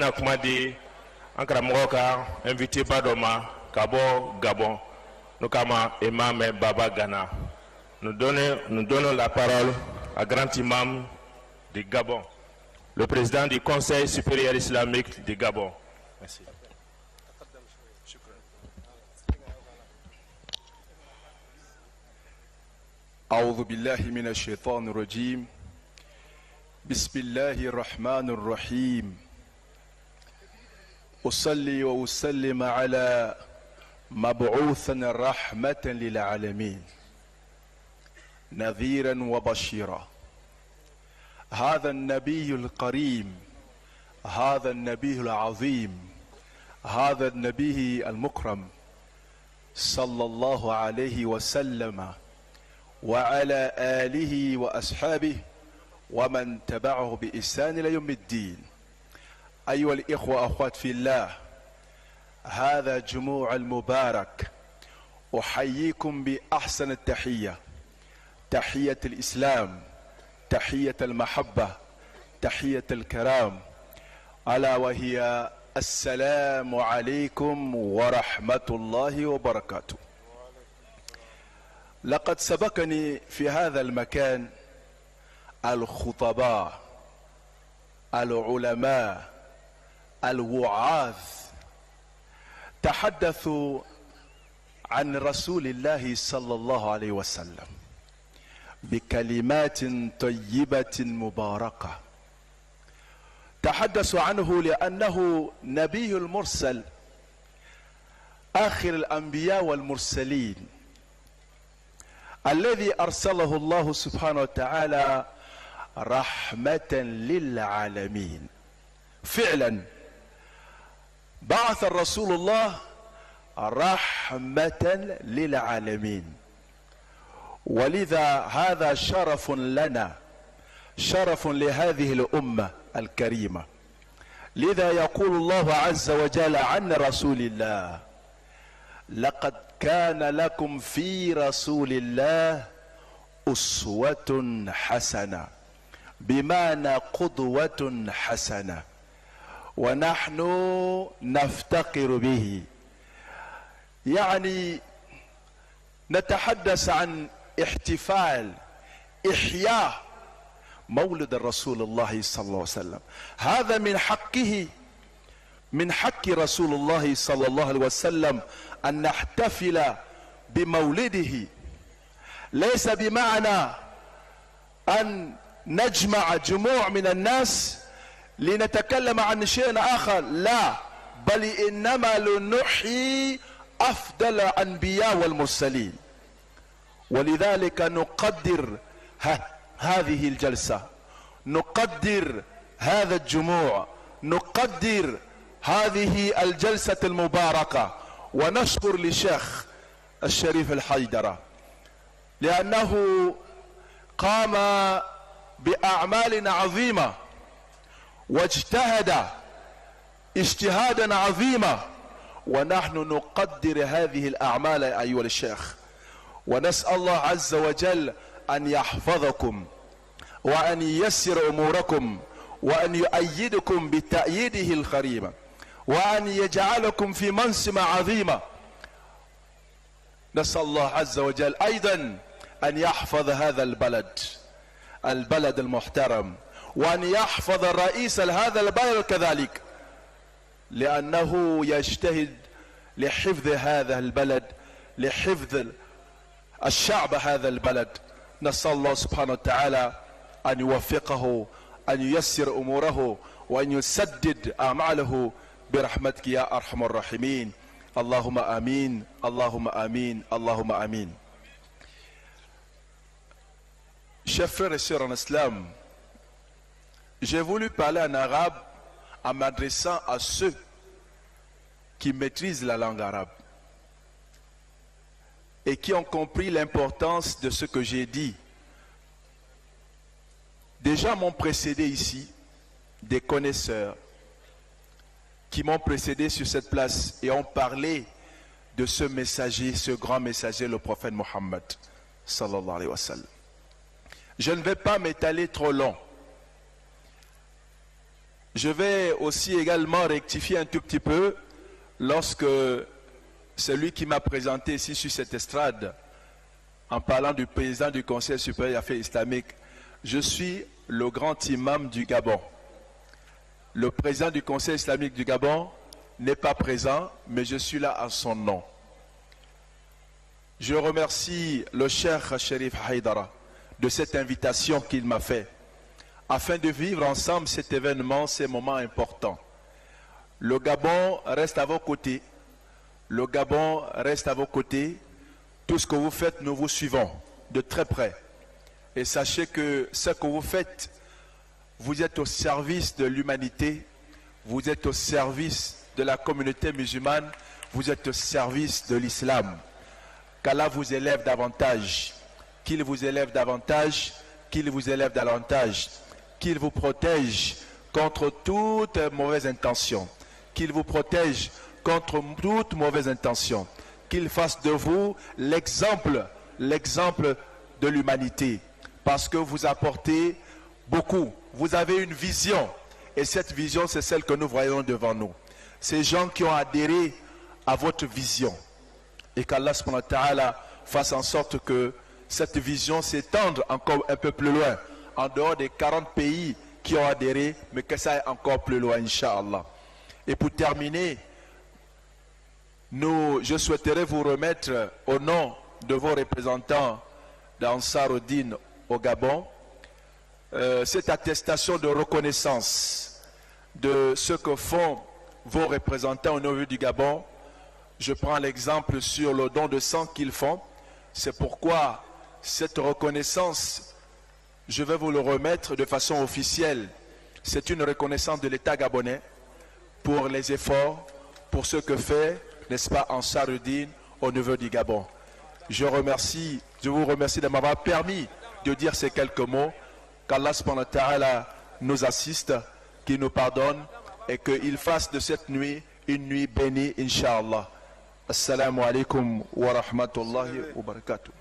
bena kuma di an karamɔgɔ ka invité ba dɔ ma ka bɔ Gabon n'o kama Imam Baba Gana. Nous donnons la parole à grand imam du Gabon, le président du Conseil supérieur islamique du Gabon. Merci. أعوذ بالله من الشيطان الرجيم. بسم الله الرحمن الرحيم. أصلي وأسلم على مبعوث رحمة للعالمين نذيرا وبشيرا. هذا النبي الكريم، هذا النبي العظيم، هذا النبي المكرم صلى الله عليه وسلم وعلى آله وأصحابه ومن تبعه بإحسان إلى يوم الدين. أيها الإخوة وأخوات في الله، هذا جموع المبارك أحييكم بأحسن التحية، تحية الإسلام، تحية المحبة، تحية الكرام، ألا وهي السلام عليكم ورحمة الله وبركاته. لقد سبقني في هذا المكان الخطباء، العلماء، الوعاظ، تحدثوا عن رسول الله صلى الله عليه وسلم بكلمات طيبة مباركة. تحدثوا عنه لأنه نبي المرسل، آخر الأنبياء والمرسلين، الذي أرسله الله سبحانه وتعالى رحمة للعالمين. فعلا بعث الرسول الله رحمة للعالمين، ولذا هذا شرف لنا، شرف لهذه الأمة الكريمة. لذا يقول الله عز وجل عن رسول الله: لقد كان لكم في رسول الله أسوة حسنة، بمعنى قدوة حسنة، ونحن نفتقر به. يعني نتحدث عن احتفال إحياء مولد الرسول الله صلى الله عليه وسلم. هذا من حقه، من حق رسول الله صلى الله عليه وسلم أن نحتفل بمولده. ليس بمعنى أن نجمع جموع من الناس لنتكلم عن شيء آخر، لا، بل إنما لنحيي أفضل الأنبياء والمرسلين. ولذلك نقدر هذه الجلسة، نقدر هذا الجموع، نقدر هذه الجلسة المباركة، ونشكر للشيخ الشريف الحيدرة لأنه قام بأعمال عظيمة واجتهد اجتهادا عظيما، ونحن نقدر هذه الأعمال أيها الشيخ، ونسأل الله عز وجل أن يحفظكم وأن ييسر أموركم وأن يؤيدكم بتأييده الكريم، وأن يجعلكم في منصب عظيمة. نسأل الله عز وجل أيضا أن يحفظ هذا البلد المحترم، وأن يحفظ الرئيس هذا البلد كذلك، لأنه يجتهد لحفظ هذا البلد، لحفظ الشعب هذا البلد. نسأل الله سبحانه وتعالى أن يوفقه، أن ييسر أموره، وأن يسدد أعماله برحمتك يا أرحم الراحمين. اللهم آمين، اللهم آمين، اللهم آمين. Chers frères et sœurs en islam, j'ai voulu parler en arabe en m'adressant à ceux qui maîtrisent la langue arabe et qui ont compris l'importance de ce que j'ai dit. Déjà m'ont précédé ici des connaisseurs qui m'ont précédé sur cette place et ont parlé de ce messager, ce grand messager, le prophète Mohammed sallallahu alayhi wa sallam. Je ne vais pas m'étaler trop long. Je vais aussi également rectifier un tout petit peu lorsque celui qui m'a présenté ici sur cette estrade, en parlant du président du Conseil supérieur des affaires islamiques, je suis le grand imam du Gabon. Le président du Conseil islamique du Gabon n'est pas présent, mais je suis là en son nom. Je remercie le Cheikh Sherif Haïdara de cette invitation qu'il m'a faite, afin de vivre ensemble cet événement, ces moments importants. Le Gabon reste à vos côtés. Le Gabon reste à vos côtés. Tout ce que vous faites, nous vous suivons de très près. Et sachez que ce que vous faites, vous êtes au service de l'humanité, vous êtes au service de la communauté musulmane, vous êtes au service de l'islam. Qu'Allah vous élève davantage, qu'il vous élève davantage, qu'il vous élève davantage, qu'il vous protège contre toute mauvaise intention, qu'il vous protège contre toute mauvaise intention, qu'il fasse de vous l'exemple de l'humanité, parce que vous apportez beaucoup, vous avez une vision, et cette vision c'est celle que nous voyons devant nous. Ces gens qui ont adhéré à votre vision, et qu'Allah subhanahu wa ta'ala fasse en sorte que cette vision s'étende encore un peu plus loin, en dehors des 40 pays qui ont adhéré, mais que ça aille encore plus loin, Inch'Allah. Et pour terminer, je souhaiterais vous remettre au nom de vos représentants d'Ansaruddin au Gabon, cette attestation de reconnaissance de ce que font vos représentants au niveau du Gabon. Je prends l'exemple sur le don de sang qu'ils font. C'est pourquoi cette reconnaissance, je vais vous le remettre de façon officielle. C'est une reconnaissance de l'État gabonais pour les efforts, pour ce que fait, n'est-ce pas, Ansaruddin au niveau du Gabon. Je vous remercie de m'avoir permis de dire ces quelques mots. Qu'Allah subhanahu wa ta'ala nous assiste, qu'il nous pardonne et qu'il fasse de cette nuit une nuit bénie, Inch'Allah. Assalamu alaikum wa rahmatullahi wa barakatuh.